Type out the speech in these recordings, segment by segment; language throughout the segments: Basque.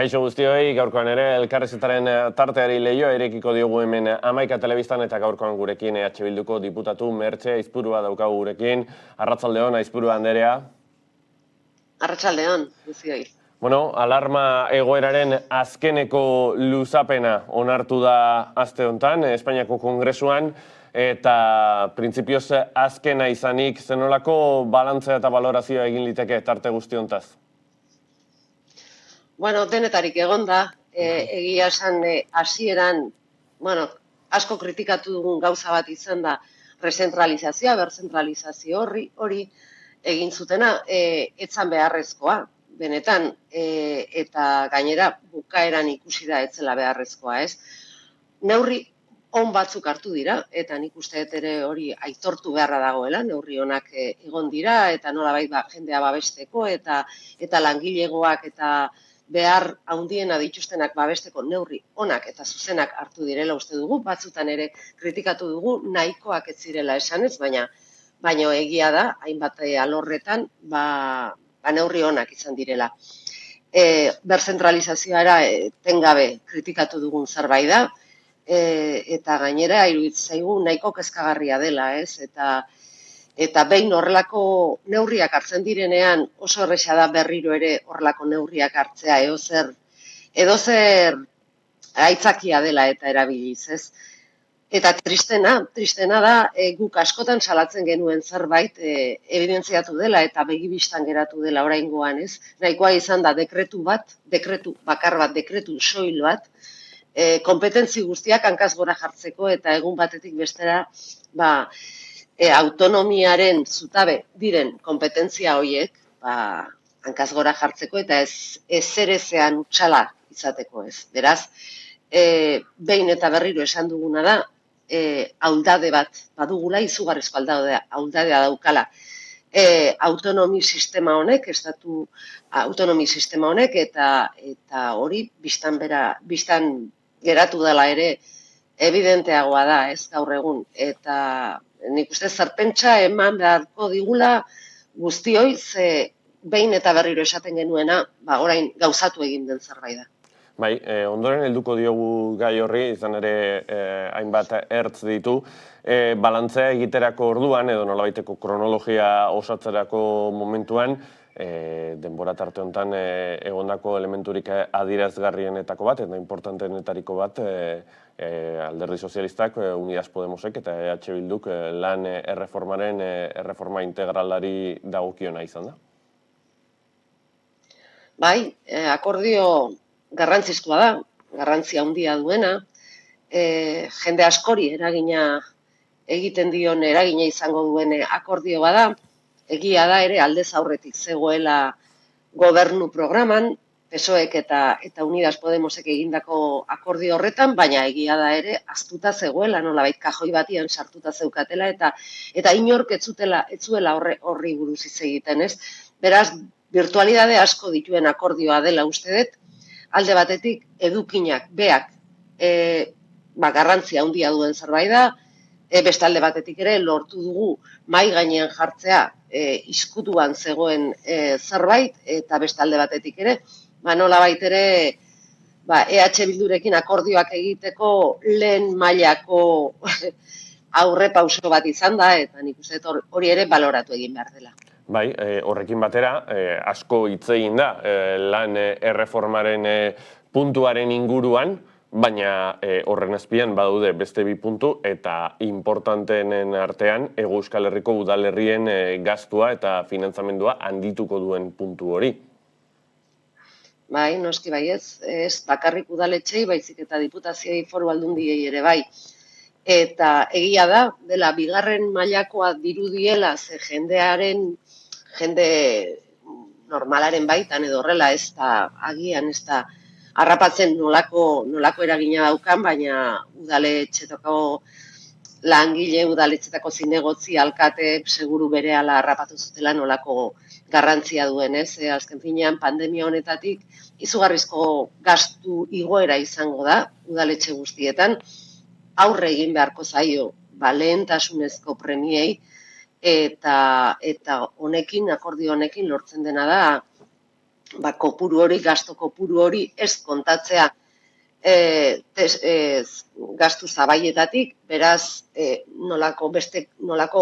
Kaixo guztioi, gaurkoan ere elkarrizketaren tarteari leihoa irekiko diogu hemen Hamaika Telebistan eta gaurkoan gurekin EH Bilduko diputatu Mertxe Aizpurua daukagu gurekin. Arratsaldeon, Aizpurua anderea. Arratsaldeon, guztioi. Alarma egoeraren azkeneko luzapena onartu da aste hontan Espainiako Kongresuan eta printzipioz azkena izanik zenolako balantzea eta balorazioa egin liteke tarte guzti hontaz? Denetarik egon da, egia esan hasieran, asko kritikatu dugun gauza bat izan da rezentralizazioa, berzentralizazio hori egin zutena, etzan beharrezkoa, benetan, eta gainera bukaeran ikusi da etzela beharrezkoa, ez? Neurri on batzuk hartu dira, eta nik uste ere hori aitortu beharra dagoela, neurri onak egon dira, eta nolabait jendea babesteko, eta langilegoak eta behar handiena dituztenak babesteko neurri onak eta zuzenak hartu direla uste dugu, batzutan ere kritikatu dugu nahikoak ez zirela esanez, baina egia da, hainbat alorretan, neurri onak izan direla. Berzentralizazioa tengabe kritikatu dugun zerbait da, eta gainera iruditzen zaigu nahiko kezkagarria dela, ez? Eta behin horrelako neurriak hartzen direnean oso erresa da berriro ere horrelako neurriak hartzea, edozer aitzakia dela eta erabiliz, ez? Eta tristena da guk askotan salatzen genuen zerbait evidentziatu dela eta begibistan geratu dela oraingoan, ez? Nahikoa izan da dekretu bakar bat, dekretu soil bat, konpetentzi guztiak hankaz gora jartzeko eta egun batetik bestera, autonomiaren zutabe diren konpetentzia horiek, hankaz gora jartzeko eta ezerezean utxala izateko, ez. Beraz, behin eta berriro esan duguna da, ahuldade bat badugula, izugarrizko ahuldadea daukala. Autonomi sistema honek, estatu autonomi sistema honek, eta hori bistan geratu dela ere evidenteagoa da, ez gaur egun, eta nik uste zerpentsa eman beharko digula guztioi, ze behin eta berriro esaten genuena, orain gauzatu egin den zerbait da. Ondoren helduko diogu gai horri, izan ere hainbat ertz ditu, balantzea egiterako orduan, edo nolabaiteko kronologia osatzerako momentuan, denbora tarte honetan egondako elementurik adierazgarrienetako bat, eta importanteenetariko bat, Alderdi Sozialistak, Unidas Podemosek eta EH Bilduk lan erreformaren erreforma integralari dagokiona izan da? Akordio garrantzizkoa da, garrantzia handia duena, jende askori eragina egiten dion, eragina izango duen akordioa da, egia da ere aldez aurretik zegoela gobernu programan, PSOEk eta Unidas Podemosek egindako akordio horretan, baina egia da ere ahaztuta zegoela, nolabait kajoi batian sartuta zeukatela, eta inork ez zuela horri buruz hitz egiten, ez? Beraz, birtualidade asko dituen akordioa dela uste dut, alde batetik edukinak, beak, garrantzia handia duen zerbait da, beste alde batetik ere lortu dugu mahai gainean jartzea izkutuan zegoen zerbait, eta beste alde batetik ere, nolabait ere EH Bildurekin akordioak egiteko lehen mailako aurrepauso bat izan da, eta nik uste hori ere baloratu egin behar dela. Horrekin batera, asko hitz egin da lan erreformaren puntuaren inguruan, baina horren azpian badaude beste bi puntu eta importanteenen artean Euskal Herriko udalerrien gastua eta finantzamendua handituko duen puntu hori. Noski ez bakarrik udaletxei, baizik eta diputazioi foru aldundiei ere bai. Eta egia da, dela bigarren mailakoa dirudiela, ze jende normalaren baitan edo horrela ez da agian ez da harrapatzen nolako eragina daukan, baina udaletxetako langile, udaletxetako zinegotzi, alkate, seguru berehala harrapatu zutela nolako garrantzia duen, ez? Azken finean, pandemia honetatik, izugarrizko gastu igoera izango da, udaletxe guztietan, aurre egin beharko zaio, lehentasunezko premiei, eta honekin, akordio honekin lortzen dena da, kopuru hori, gasto kopuru hori ez kontatzea gastu zabaietatik, beraz, nolako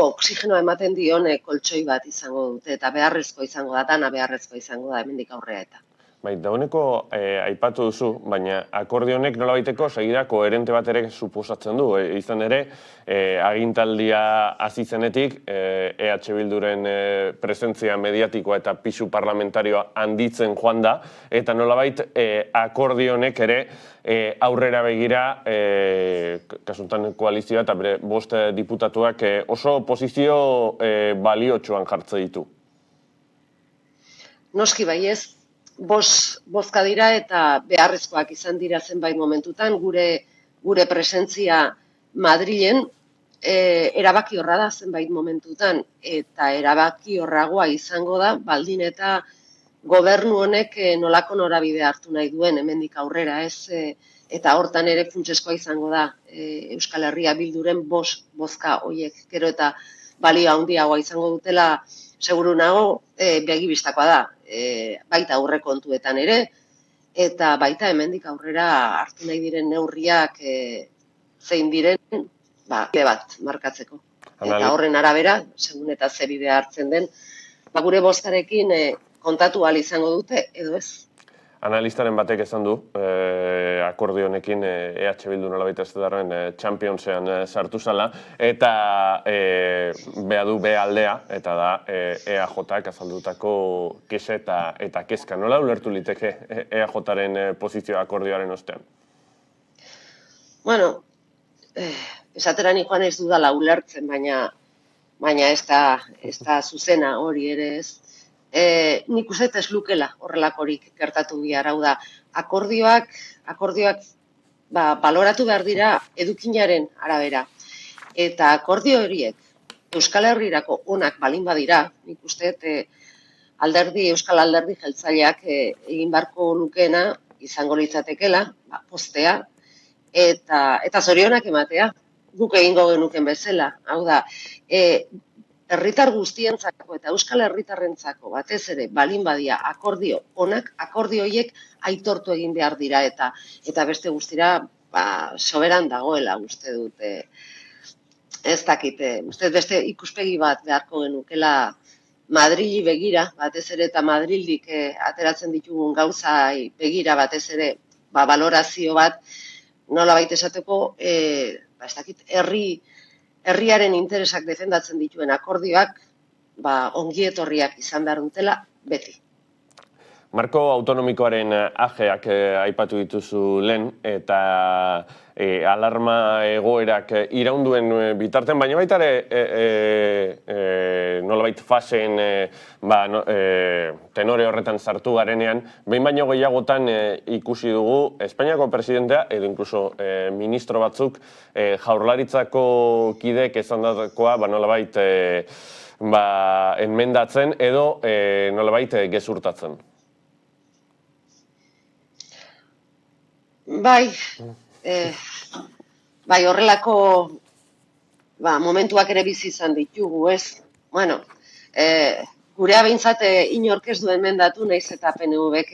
oksigenoa ematen dion koltsoi bat izango dute, eta beharrezko izango da, dana beharrezko izango da, hemendik aurrera eta. Bai, dagoeneko aipatu duzu, baina akordio honek nolabaiteko segida koherente bat ere suposatzen du. Izan ere, agintaldia hasi zenetik, EH Bilduren presentzia mediatikoa eta pisu parlamentarioa handitzen joan da, eta nolabait akordio honek ere aurrera begira, kasuntan koalizioa eta bere 5 diputatuak oso posizio baliotsuan jartze ditu. Noski baiez, bozka dira eta beharrezkoak izan dira zenbait momentutan, gure presentzia Madrilen erabaki horra da zenbait momentutan, eta erabaki horragoa izango da, baldin eta gobernu honek nolako norabide hartu nahi duen hemendik aurrera, eta hortan ere funtsezkoa izango da Euskal Herria Bilduren bozka horiek, gero eta balio handiagoa izango dutela, seguru nago, begibistakoa da, baita aurrekontuetan ere, eta baita hemendik aurrera hartu nahi diren neurriak zein diren bat markatzeko. Eta horren arabera, segun eta ze bidea hartzen den, gure bozkarekin kontatu ahal izango dute, edo ez. Analistaren batek esan du, akordio honekin EH Bildu nolabait ez darren Championsean sartu zala, eta beha du B aldea, eta da EAJak azaldutako kexe eta kezka. Nola ulertu liteke EAJaren posizioa akordioaren ostean? Bueno, esatera ni joan ez dudala ulertzen, baina ez da zuzena hori ere ez. Nik uste ez lukela horrelakorik gertatu bihar, hau da, akordioak baloratu behar dira edukinaren arabera. Eta akordio horiek Euskal Herrirako onak balin badira, nik uste Euskal Alderdi Jeltzaleak egin barko lukeena izango litzatekela, poztea, eta zorionak ematea, guk egingo genuken bezala, hau da, herritar guztientzako eta Euskal Herritarrentzako batez ere balin badia akordio onak, akordio horiek aitortu egin behar dira eta beste guztira soberan dagoela uste dut. Ez dakit, uste beste ikuspegi bat beharko genukela Madrili begira, batez ere eta Madrildik ateratzen ditugun gauzai begira batez ere balorazio bat nolabait esateko, ez dakit, herriaren interesak defendatzen dituen akordioak ongietorriak izan behar dutela beti. Marko autonomikoaren ajeak aipatu dituzu lehen, eta alarma egoerak iraunduen bitartean, baina baita ere nolabait faseen tenore horretan sartu garenean, behin baino gehiagotan ikusi dugu Espainiako presidentea, edo inkluso ministro batzuk Jaurlaritzako kideek esan dakoa nolabait enmendatzen edo nolabait gezurtatzen. Bai, horrelako momentuak ere bizi izan ditugu, ez? Bueno, gurea behintzat inork ez duen mendatu, naiz eta PNV-ek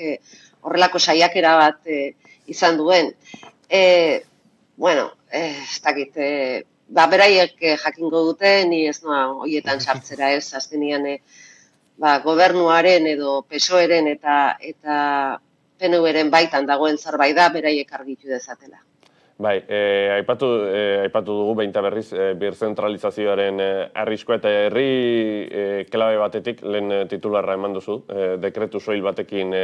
horrelako saiakera bat izan duen. Bueno, ez dakit, beraiek jakingo dute, ni ez noa horietan sartzera ez, azkenian gobernuaren edo PSOE-ren eta PNV-ren baitan dagoen zerbait da, beraiek argitu dezatela. Bai, aipatu dugu behinta berriz birzentralizazioaren arriskoa eta herri klabe batetik, lehen titularra eman duzu, dekretu soil batekin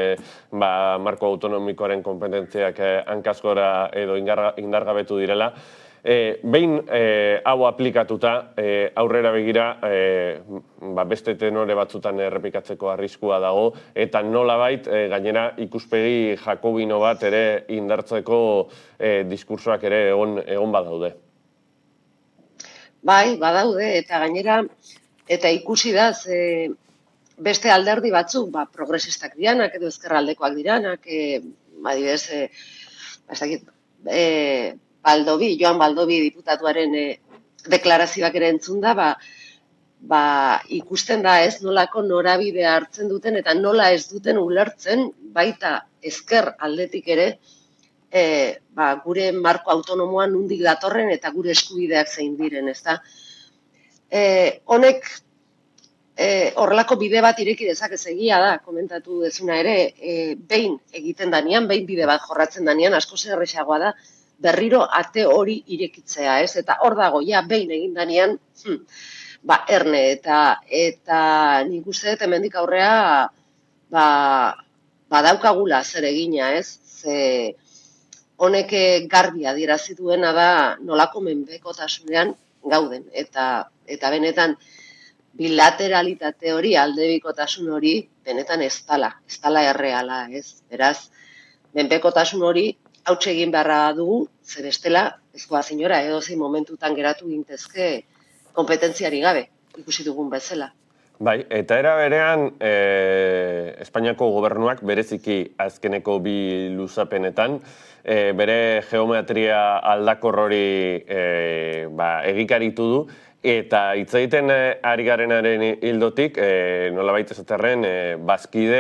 marko autonomikoaren kompetentziak hankazgora edo indargabetu direla. Behin hau aplikatuta aurrera begira beste tenore batzutan errepikatzeko arriskua dago eta nolabait gainera ikuspegi jakobino bat ere indartzeko diskursoak ere egon badaude. Bai, badaude eta gainera eta ikusi da beste alderdi batzuk progresistak diranak edo ezkerraldekoak diranak, adibidez, Joan Baldobi diputatuaren deklarazioak ere entzun da, ikusten da ez nolako norabidea hartzen duten eta nola ez duten ulertzen baita ezker aldetik ere gure marko autonomoan nondik datorren eta gure eskubideak zein diren, ezta? Honek horrelako bide bat ireki dezakez egia da, komentatu dezuna ere, behin egiten danean, behin bide bat jorratzen danean, asko erresagoa da, berriro ate hori irekitzea, ez? Eta hor dago, ja, behin egin danean, erne, eta nik uste dut hemendik aurrea, badaukagula zer egina, ez? Ze honek garbi adierazi duena da nolako menpekotasunean gauden, eta benetan bilateralitate hori, aldebikotasun hori, benetan ez dala erreala, ez? Beraz, menpekotasun hori hautse egin beharra dugu, ze bestela, ez goaz inora, edozein momentutan geratu gintezke kompetentziari gabe, ikusi dugun bezala. Bai, eta era berean, Espainiako gobernuak bereziki azkeneko bi luzapenetan, bere geometria aldakor hori egikaritu du, eta hitz egiten ari garenaren hildotik, nolabait esaterren, bazkide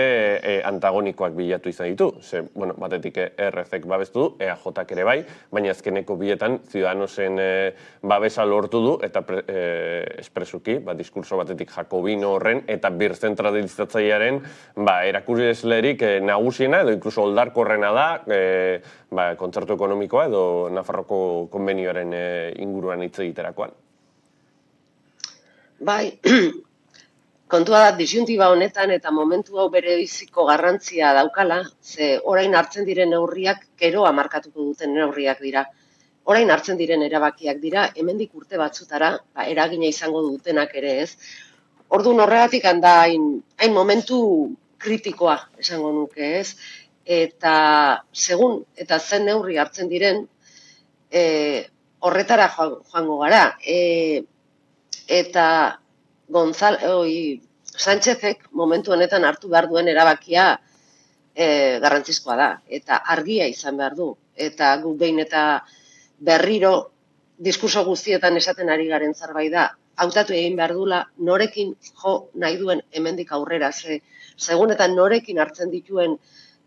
antagonikoak bilatu izan ditu. Ze, bueno, batetik RZ-ek babestu du, EAJ-ak ere bai, baina azkeneko biletan Ciudadanosen babesa lortu du, eta espresuki, diskurso batetik Jakobino horren, eta birzentralizatzailearen erakuslerik nagusiena, edo inkluso oldarkorrena da, kontzertu ekonomikoa edo Nafarroko konbenioaren inguruan hitz egiterakoan. Bai, kontua da, disjuntiba honetan eta momentu hau bere biziko garrantzia daukala, ze orain hartzen diren neurriak gero markatuko duten neurriak dira. Orain hartzen diren erabakiak dira, hemendik urte batzutara, eragina izango dutenak ere ez. Orduan horregatik handa hain momentu kritikoa esango nuke ez. Eta segun eta zen neurri hartzen diren, horretara joango gara. Eta Sánchezek momentu honetan hartu behar duen erabakia garrantzizkoa da, eta argia izan behar du. Eta guk behin eta berriro diskurso guztietan esaten ari garen zerbait da, hautatu egin behar dula norekin jo nahi duen hemendik aurrera, segun eta norekin hartzen dituen,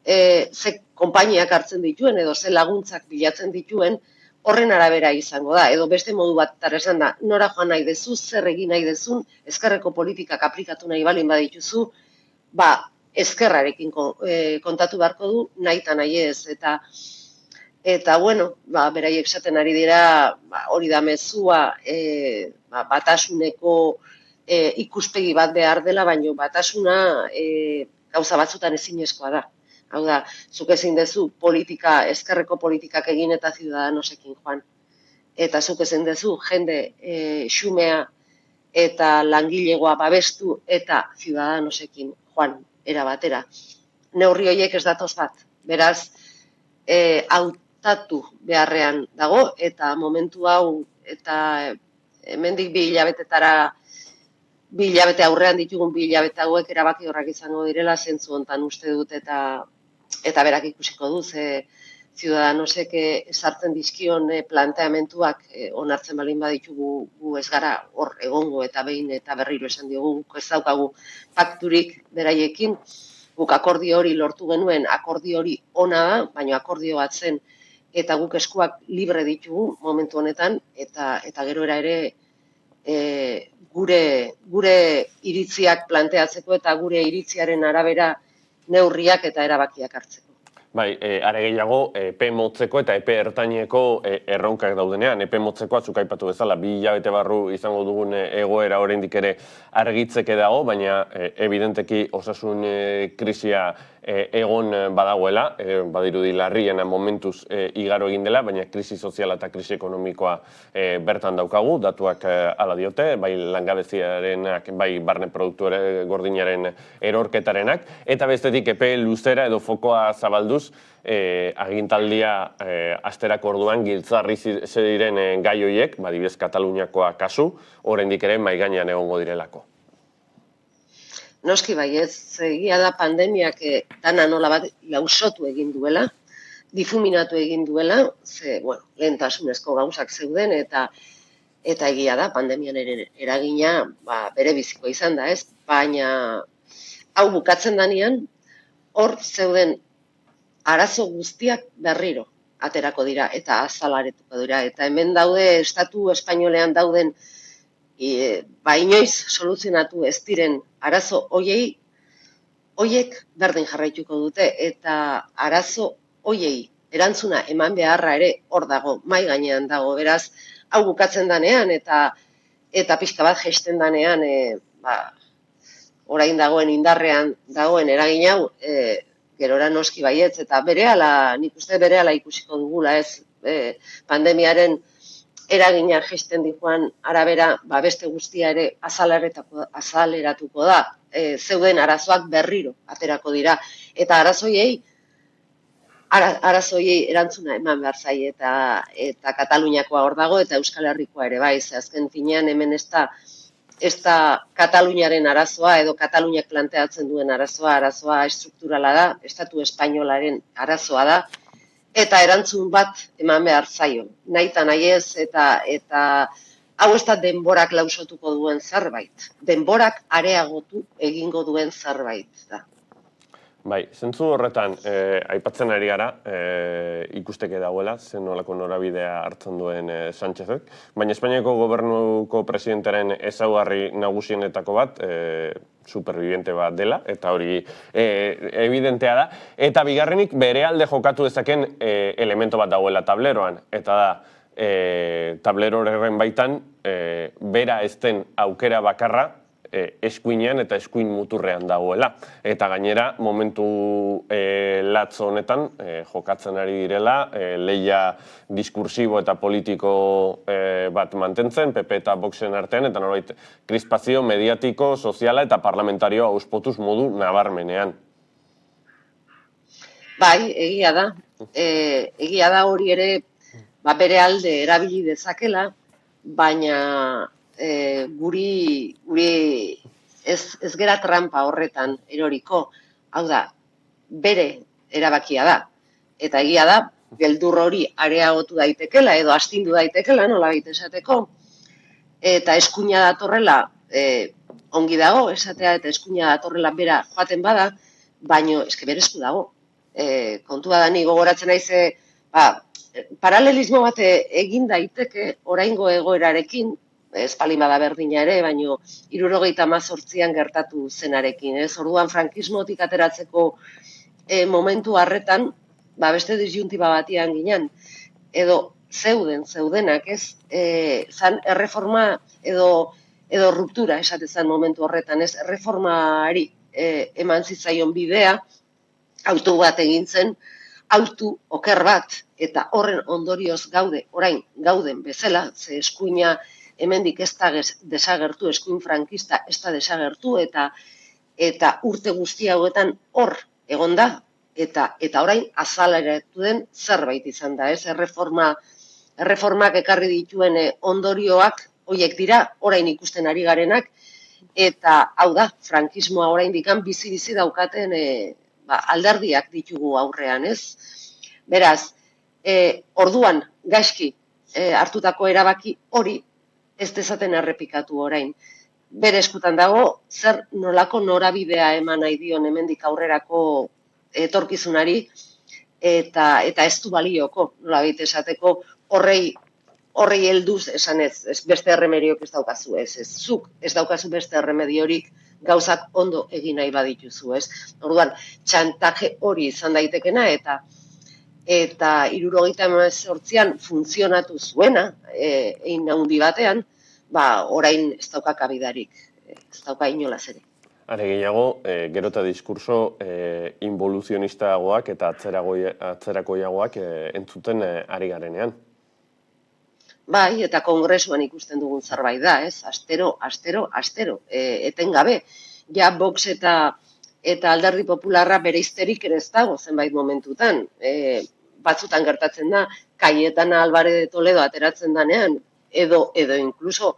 ze konpainiak hartzen dituen, edo ze laguntzak bilatzen dituen, horren arabera izango da, edo beste modu bat esan da, nora joan nahi dezu, zer egin nahi dezun, ezkerreko politikak aplikatu nahi balin badituzu, ezkerrarekin kontatu beharko du, nahi eta nahi ez, eta bueno, beraiek esaten ari dira, hori da mezua, batasuneko ikuspegi bat behar dela, baina batasuna gauza batzutan ezinezkoa da. Hau da, zuk ezin dezu ezkerreko politikak egin eta Ciudadanosekin joan. Eta zuk ezin dezu jende xumea eta langilegoa babestu eta Ciudadanosekin joan era batera. Neurri horiek ez datoz bat. Beraz, hautatu beharrean dago eta momentu hau eta hemendik 2 hilabetetara 2 hilabete aurrean ditugun 2 hilabete hauek erabaki horrak izango direla zentzu hontan uste dut eta berak ikusiko du, ze Ciudadanosek sartzen dizkion planteamentuak onartzen balin baditugu gu ez gara hor egongo eta behin eta berriro esan diogu ez daukagu pakturik beraiekin, guk akordio hori lortu genuen, akordio hori ona da, baina akordio bat zen eta guk eskuak libre ditugu momentu honetan eta gerora ere gure iritziak planteatzeko eta gure iritziaren arabera neurriak eta erabakiak hartzeko. Bai, are gehiago, epe motzeko eta epe ertaineko erronkak daudenean. Epe motzeko atzuk aipatu bezala, 2 hilabete barru izango dugun egoera oraindik ere argitzeke dago, baina evidenteki osasun krisia egon badagoela, badirudi larriena momentuz igaro egin dela, baina krisi soziala eta krisi ekonomikoa bertan daukagu, datuak hala diote, bai langabeziarenak, bai barne produktu gordinaren erorketarenak, eta bestetik epe luzera edo fokoa zabalduz, agintaldia asterako orduan giltzarri diren gai horiek, adibidez Kataluniakoa kasu, oraindik ere mahai gainean egongo direlako. Noski bai ez, egia da pandemiak dana nola bat lausotu egin duela, difuminatu egin duela, ze, bueno, lehentasunezko gauzak zeuden eta eta egia da, pandemian eragina bere biziko izan da, ez? Baina hau bukatzen danean, hor zeuden arazo guztiak berriro aterako dira eta azalaretuko dira. Eta hemen daude, estatu espainolean dauden, inoiz soluzionatu ez diren arazo hoiek berdin jarraituko dute, eta arazo hoiei erantzuna eman beharra ere hor dago, mai gainean dago, beraz, hau bukatzen danean eta pixka bat jeisten danean, orain dagoen indarrean dagoen eragin hau, gerora noski baietz, eta nik uste berehala ikusiko dugula, ez, pandemiaren eragina jeisten dikoan arabera, beste guztia ere azaleratuko da, zeuden arazoak berriro aterako dira, eta arazoiei erantzuna eman behar zai, eta Kataluniakoa hor dago, eta Euskal Herrikoa ere bai, ze azken finean hemen ez da Kataluniaren arazoa, edo Kataluniak planteatzen duen arazoa estrukturala da, estatu espainolaren arazoa da, eta erantzun bat eman behar zaio. Nahita nahi ez, eta hau ez da denborak lausotuko duen zerbait. Denborak areagotu egingo duen zerbait da. Bai, zentzu horretan, aipatzen ari gara, ikusteke dagoela, zen nolako norabidea hartzen duen Sánchezek, baina Espainiako gobernuko presidentaren ezaugarri nagusienetako bat, superviviente bat dela, eta hori evidentea da, eta bigarrenik bere alde jokatu dezaken elemento bat dagoela tableroan, eta da, tablero horren baitan, bera ez den aukera bakarra, eskuinean eta eskuin muturrean dagoela. Eta gainera, momentu latzo honetan jokatzen ari direla, lehia diskursibo eta politiko bat mantentzen, PP eta Voxen artean, eta norbait krispazio mediatiko, soziala eta parlamentarioa auspotuz modu nabarmenean. Bai, egia da. Egia da hori ere bere alde erabili dezakela, baina guri ez gera trampa horretan eroriko, hau da, bere erabakia da. Eta egia da, beldur hori areagotu daitekela edo astindu daitekela, nola baita esateko, eta eskuina datorrela ongi dago, esatea eta eskuina datorrela bera joaten bada, baino eske bere esku dago. Kontua da ni gogoratzen naize, paralelismo bat egin daiteke oraingo egoerarekin, ez palin bada berdina ere, baino 78an gertatu zenarekin, ez? Orduan frankismotik ateratzeko momentu harretan, beste disjuntiba batian ginen, edo zeudenak, ez? Zan erreforma edo ruptura esatezan momentu horretan, ez? Erreformari eman zitzaion bidea, autu bat egin zen, autu oker bat, eta horren ondorioz orain gauden bezala, ze eskuina hemendik ez da desagertu, eskuin frankista ez da desagertu, eta urte guzti hauetan hor egon da, eta orain azaleratu den zerbait izan da, ez? Erreformak ekarri dituen ondorioak horiek dira, orain ikusten ari garenak, eta hau da, frankismoa oraindik bizi daukaten alderdiak ditugu aurrean, ez? Beraz, orduan gaizki hartutako erabaki hori ez dezaten errepikatu orain. Bere eskutan dago, zer nolako norabidea eman nahi dion hemendik aurrerako etorkizunari, eta ez du balioko, nola baita esateko, horrei helduz esan ez beste erremediok ez daukazu, zuk ez daukazu beste erremediorik gauzak ondo egin nahi badituzu, ez? Orduan, txantaje hori izan daitekena, eta 78an funtzionatu zuena, egin handi batean, orain ez dauka kabidarik, ez dauka inolaz ere. Are gehiago, gero eta diskurso involuzionistagoak eta atzerakoiagoak entzuten ari garenean. Bai, eta kongresuan ikusten dugun zerbait da, ez? Astero, etengabe. Ja, Vox eta Alderdi Popularra bere histerik ere ez dago zenbait momentutan. Batzutan gertatzen da, Cayetana Álvarez de Toledo ateratzen danean, edo inkluso,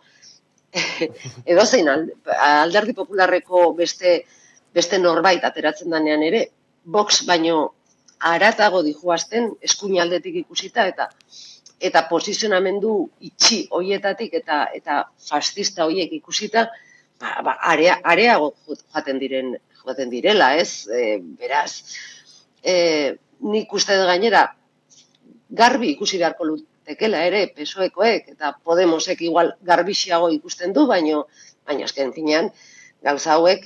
edo zein Alderdi Popularreko beste norbait ateratzen danean ere, Vox baino haratago dijoazten eskuin aldetik ikusita, eta posizionamendu itxi hoietatik eta fascista hoiek ikusita, areago joaten direla, ez? Beraz, nik uste dut gainera, garbi ikusi beharko lutekela ere, PSOEkoek eta Podemosek igual garbixiago ikusten du, baino azken finean, gauza hauek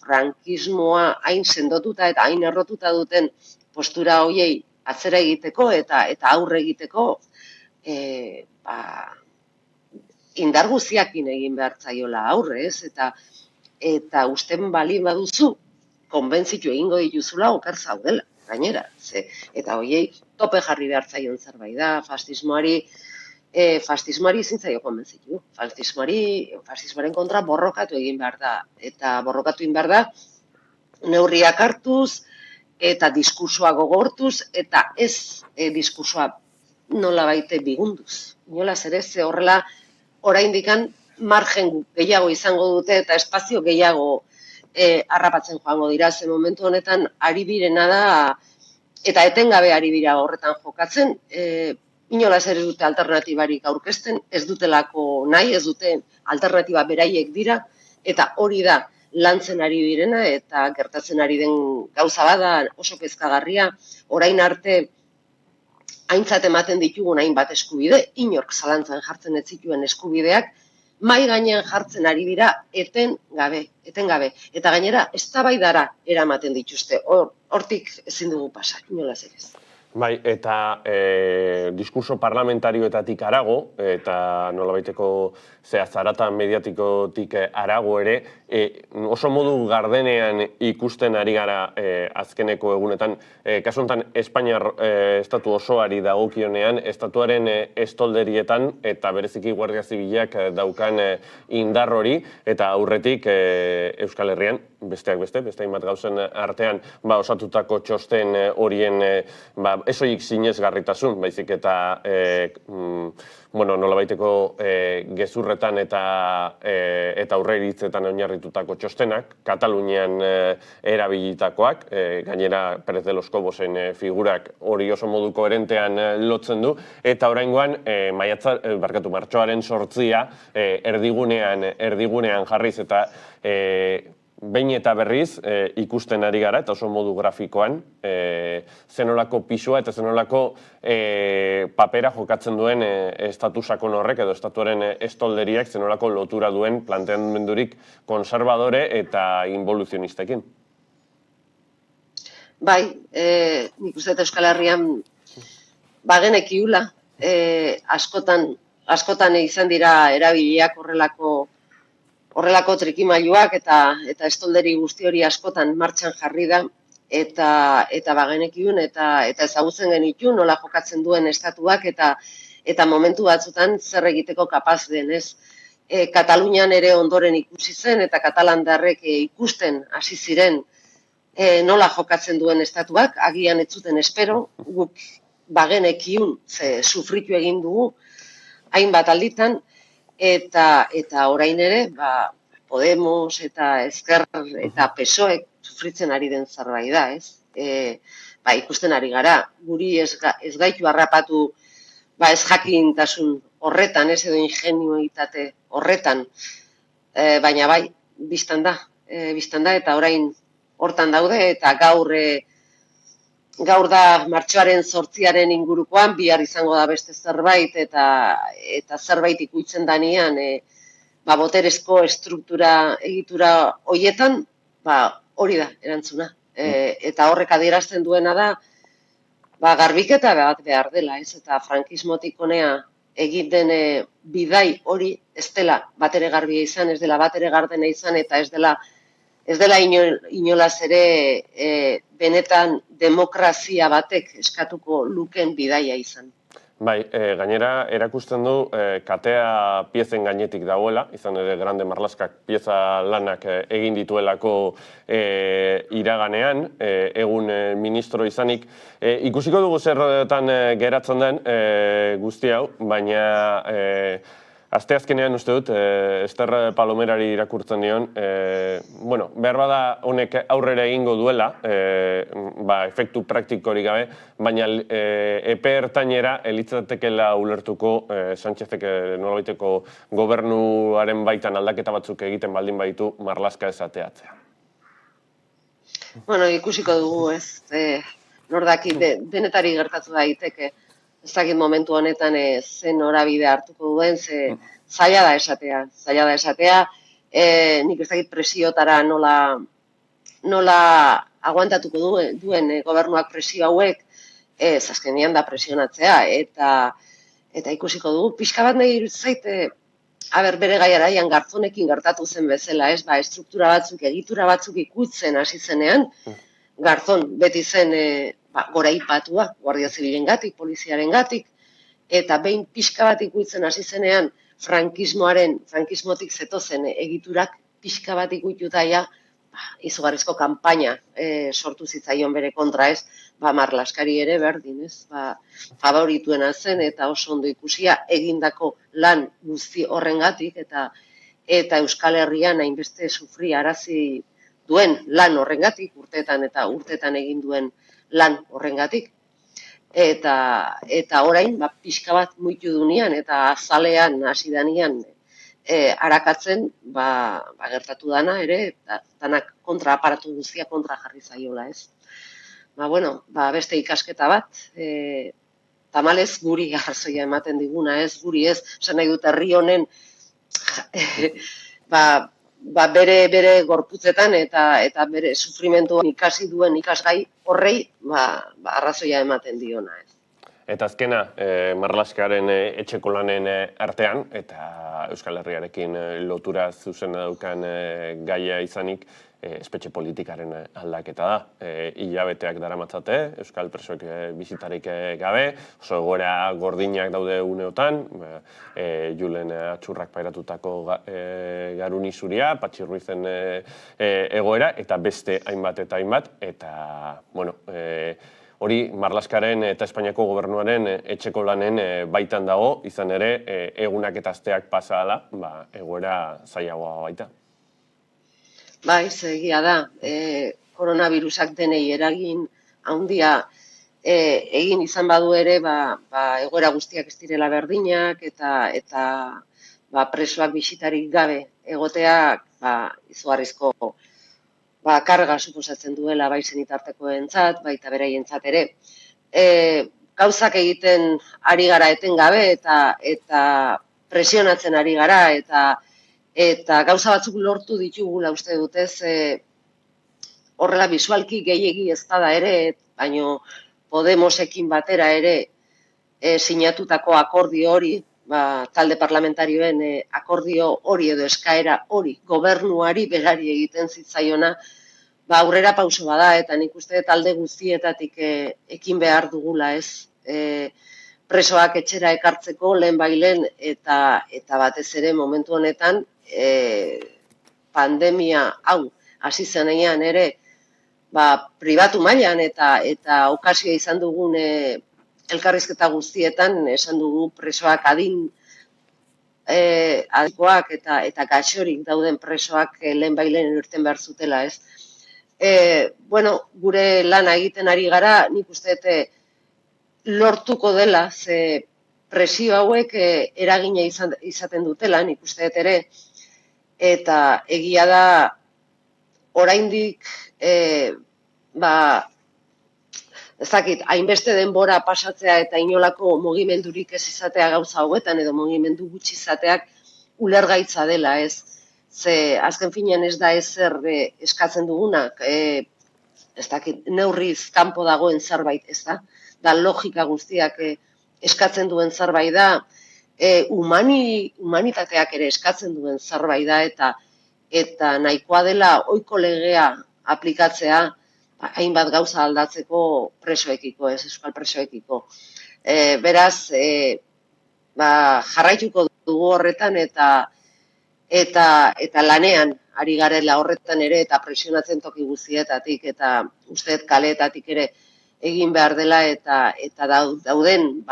frankismoa hain sendotuta eta hain errotuta duten postura hoiei atzera egiteko eta aurre egiteko indar guztiakin egin behar zaiola aurre, ez? Eta usten balin baduzu, konbentzitu egingo dituzula oker zaudela, gainera. Eta hoiei tope jarri behar zaion zerbait da, fascismoari ezin zaio konbentzitu. Fascismoaren kontra borrokatu egin behar da. Eta borrokatu egin behar da, neurriak hartuz, eta diskursoa gogortuz, eta ez diskursoa nola baite bigunduz. Inolaz ere, ze horrela, oraindikan margen gehiago izango dute, eta espazio gehiago harrapatzen joango dira, ze momentu honetan ari birena da, eta etengabe ari bira horretan jokatzen, inolaz ere dute alternatibarik aurkezten, ez dutelako nahi, ez dute alternatiba beraiek dira, eta hori da lantzen ari direna, eta gertatzen ari den gauza bada oso kezkagarria, orain arte aintzat ematen ditugun hainbat eskubide, inork zalantzan jartzen ez zituen eskubideak, mai gainean jartzen ari dira etengabe. Eta gainera, eztabaidara eramaten dituzte, hortik ezin dugu pasa, inolaz ere ez. Bai, eta diskurso parlamentarioetatik harago, eta nolabaiteko zarata mediatikotik harago ere, oso modu gardenean ikusten ari gara azkeneko egunetan, kasu honetan Espainiar estatu osoari dagokionean, estatuaren estolderietan eta bereziki Guardia Zibilak daukan indar hori, eta aurretik Euskal Herrian, besteak beste hainbat gauzen artean osatutako txosten horien ez horiek sinesgarritasun, baizik eta nolabaiteko gezurretan eta aurreiritzetan oinarritutako txostenak, Katalunian erabilitakoak, gainera Pérez de los Cobosen figurak hori oso modu koherentean lotzen du, eta oraingoan martxoaren 8 erdigunean jarriz eta behin eta berriz ikusten ari gara, eta oso modu grafikoan, zenolako pisua eta zenolako papera jokatzen duen estatu sakon horrek edo estatuaren estolderiak zenolako lotura duen planteamendurik konservadore eta involuzionistekin. Bai, nik uste Euskal Herrian bagenekiula, askotan izan dira erabiliak horrelako trikimailuak eta estolderi guzti hori askotan martxan jarri da, eta bagenekiun eta ezagutzen genitun nola jokatzen duen estatuak eta momentu batzutan zer egiteko kapaz den, ez? Katalunian ere ondoren ikusi zen eta katalandarrek ikusten hasi ziren nola jokatzen duen estatuak, agian ez zuten espero, guk bagenekiun sufritu egin dugu hainbat alditan, eta orain ere, Podemos eta Ezker eta PSOEk sufritzen ari den zerbait da, ez? Ikusten ari gara, guri ez gaitu harrapatu ez jakintasun horretan, ez edo ingenuitate horretan, baina bai, biztan da, eta orain hortan daude, eta gaur da martxoaren 8 ingurukoan, bihar izango da beste zerbait, eta zerbait ikutzen danean, boterezko egitura horietan, hori da, erantzuna. Eta horrek adierazten duena da, garbiketa bat behar dela, ez? Eta frankismotik honea egin den bidai hori ez dela batere garbia izan, ez dela batere gardena izan, eta ez dela inolaz ere benetan demokrazia batek eskatuko luken bidaia izan. Bai, gainera erakusten du katea piezen gainetik dagoela, izan ere Grande Marlaskak pieza lanak egin dituelako iraganean, egun ministro izanik. Ikusiko dugu zerretan geratzen den guzti hau, baina Asteazkenean uste dut, Ester Palomerari irakurtzen dion, behar bada honek aurrera egingo duela, efektu praktikorik gabe, baina epe ertainera elitzatekela ulertuko Sánchezek nolabaiteko gobernuaren baitan aldaketa batzuk egiten baldin baitu Marlaska esateatzea. Bueno, ikusiko dugu, ez. Nordaki denetari gertatu daiteke. Ez dakit momentu honetan zen norabide hartuko duen, zaila da esatea. Nik ez dakit presiotara nola aguantatuko duen gobernuak presio hauek, azkenean da presionatzea, eta ikusiko dugu. Pixka bat nahi zaite, bere gaiaraian Garzonekin gertatu zen bezala, ez, estruktura batzuk, egitura batzuk ikutzen hasi zenean, Garzon beti zen goraipatua, Guardia Zibilengatik, poliziarengatik, eta behin pixka bat ikutzen hasi zenean frankismotik zetozen egiturak pixka bat ikututa izugarrizko kanpaina sortu zitzaion bere kontra, ez, Marlaskari ere berdin, ez, favorituena zen eta oso ondo ikusia egindako lan guzti horrengatik eta Euskal Herrian hainbeste sufriarazi duen lan horrengatik, urteetan egin duen lan horrengatik. Eta orain, pixka bat muitu dunean eta azalean hasi danean arakatzen, gertatu dana ere, danak aparatu guztia kontra jarri zaiola, ez. Beste ikasketa bat, tamalez guri arrazoia ematen diguna, ez, guri ez, esan nahi dut herri honen, bere gorputzetan eta bere sufrimentuan ikasi duen ikasgai horrei arrazoia ematen diona, ez. Eta azkena, Marlaskaren etxeko lanen artean, eta Euskal Herriarekin lotura zuzena daukan gaia izanik, espetxe politikaren aldaketa da. Hilabeteak daramatzate, Euskal presoek bizitarik gabe, oso egoera gordinak daude uneotan, Julen Atxurrak pairatutako Garuni zuria, Patxi Ruizen egoera, eta beste hainbat, eta, hori Marlaskaren eta Espainiako gobernuaren etxeko lanen baitan dago, izan ere, egunak eta asteak pasa ala, egoera zailagoa baita. Egia da, koronavirusak denei eragin handia egin izan badu ere, egoera guztiak ez direla berdinak, eta presoak bisitarik gabe egoteak izugarrizko karga suposatzen duela bai senitartekoentzat, baita beraientzat ere. Gauzak egiten ari gara etengabe eta presionatzen ari gara eta gauza batzuk lortu ditugula uste dutez horrela bisualki gehiegi ez da ere, baino Podemosekin batera ere sinatutako akordio hori, talde parlamentarioen akordio hori edo eskaera hori gobernuari berari egiten zitzaiona, aurrera pauso bada, eta nik uste talde guztietatik ekin behar dugula, ez. Presoak etxera ekartzeko lehen eta batez ere momentu honetan pandemia hau hasi zenean ere pribatu mailan eta okazioa izan dugun elkarrizketa guztietan esan dugu presoak adikoak eta gaixorik dauden presoak lehen irten behar zutela, ez. Gure lana egiten ari gara, nik uste lortuko dela, ze presio hauek eragina izaten dutela, nik uste ere, eta egia da oraindik, ez dakit, hainbeste denbora pasatzea eta inolako mugimendurik ez izatea gauza hauetan, edo mugimendu gutxi izateak ulergaitza dela, ez. Ze azken finean ez da ezer eskatzen dugunak, ez dakit, neurriz kanpo dagoen zerbait, ez da? Da logika guztiak eskatzen duen zerbait da, humanitateak ere eskatzen duen zerbait da, eta nahikoa dela ohiko legea aplikatzea, hainbat gauza aldatzeko presoekiko, ez, euskal presoekiko. Beraz, jarraituko dugu horretan eta lanean ari garela horretan ere eta presionatzen toki guztietatik eta usteet kaleetatik ere egin behar dela eta dauden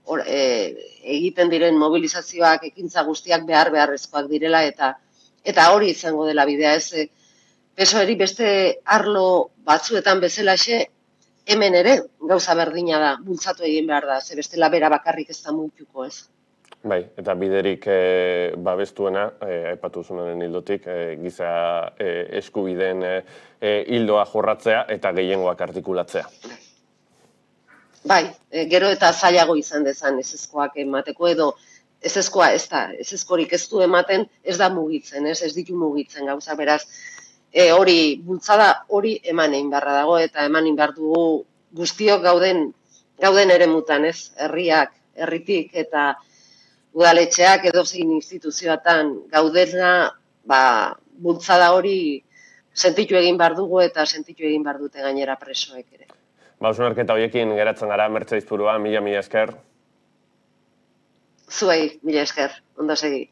egiten diren mobilizazioak, ekintza guztiak beharrezkoak direla eta hori izango dela bidea, ez PSOE-ri beste arlo batzuetan bezalaxe hemen ere gauza berdina da, bultzatu egin behar da, ze bestela bera bakarrik ez da muituko, ez. Bai, eta biderik babestuena, aipatu zunaren hildotik, giza eskubideen hildoa jorratzea eta gehiengoak artikulatzea. Bai, gero eta zailago izan dezan ezezkoak emateko edo ezezkorik ez du ematen, ez da mugitzen, ez ditu mugitzen gauza, beraz, hori bultzada hori eman egin beharra dago eta eman egin behar dugu guztiok gauden eremutan, ez, herritik eta udaletxeak edozein instituzioetan gaudena, bultzada hori sentitu egin behar dugu eta sentitu egin behar dute gainera presoek ere. Hausnarketa horiekin geratzen gara, Mertxe Aizpurua, mila esker. Zuei, mila esker, ondo segi.